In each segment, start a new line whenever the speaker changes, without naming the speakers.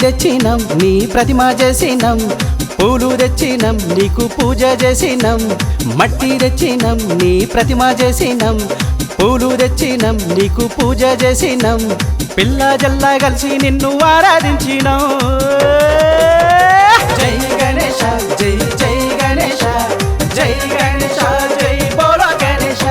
తెచ్చినం నీ ప్రతిమ చేసినం పూలు తెచ్చినం నీకు పూజ చేసినం మట్టి తెచ్చినం నీ ప్రతిమ చేసినం పూలు తెచ్చినం నీకు పూజ చేసినం పిల్ల జల్లా కలిసి నిన్ను ఆరాధించినం జై గణేశ జై జై గణేశ జై గణేశ జై బోలో గణేశ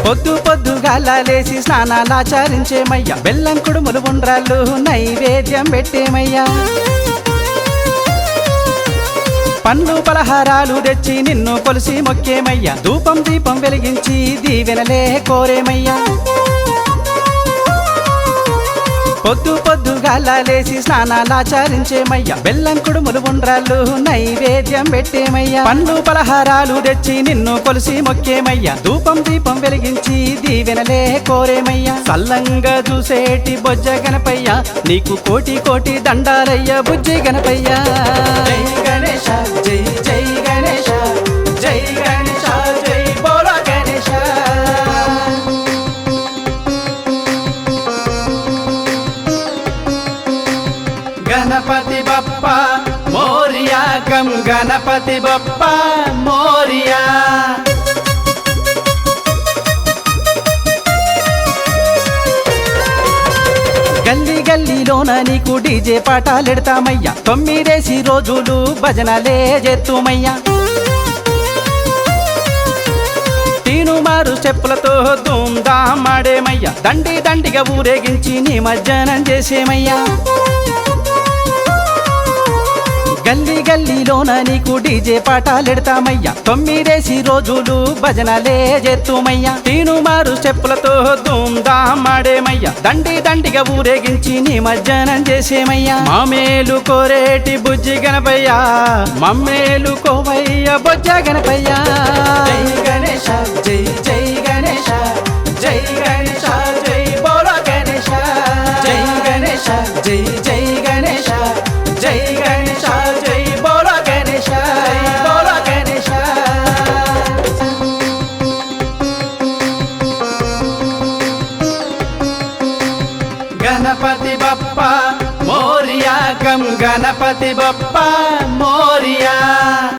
పొద్దు పొద్దుగాల లేసి స్నానాలాచరించేమయ్యా బెల్లం కుడుములు ఉండ్రాళ్ళు నైవేద్యం పెట్టేమయ్యా పండ్లు పలహారాలు తెచ్చి నిన్ను కొలిసి మొక్కేమయ్యా ధూపం దీపం వెలిగించి దీవెనలే కోరేమయ్యా పొద్దు పొద్దుగాల లేసి స్నానాలాచరించేమయ్యా బెల్లం కుడుములు ఉండ్రాళ్ళు నైవేద్యం పెట్టేమయ్యా పండ్లు పలహారాలు తెచ్చి నిన్ను కొలిసి మొక్కేమయ్యా ధూపం దీపం వెలిగించి దీవెనలే కోరేమయ్యా సల్లంగా చూసేటి బొజ్జ గణపయ్యా నీకు కోటి కోటి దండాలయ్య బుజ్జి గణపయ్యా జై గణేశ జై జై గణేశ జై గణేశ జై బోలో గణేశ గణపతి బప్ప మోరియా గం గణపతి బప్ప మోరియా గల్లీ గల్లీలోన నీకు డీజే పాటాలెడతామయ్యా 9 రోజులు భజనలే చేతుమయ్యా తీనుమారు స్టెప్పులతో ధూమ్ధాం ఆడేమయ్యా దండి దండిగా ఊరేగించి నిమజ్జనం చేసేమయ్యా గల్లీ గల్లీలోన నీకు డీజే పాటాలెడతామయ్యా 9 రోజులు భజనలే చేతుమయ్యా తీనుమారు స్టెప్పులతో ధూమ్ధాం ఆడేమయ్యా దండి దండిగా ఊరేగించి నిమజ్జనం చేసేమయ్యా మామేలు కోరేటి బుజ్జి గణపయ్యా మమ్మేలు కోవయ్య బొజ్జ గణపయ్యా జై గణేశ జై జై గణేశ జై గణేశ జై బోలో గణేశ జై గణేశ జై జై గణేశ జై గణేశ జై బోలో గణేశ జై బోలో గణేశ గణపతి బప్ప మోరియా గం గణపతి బప్ప మోరియా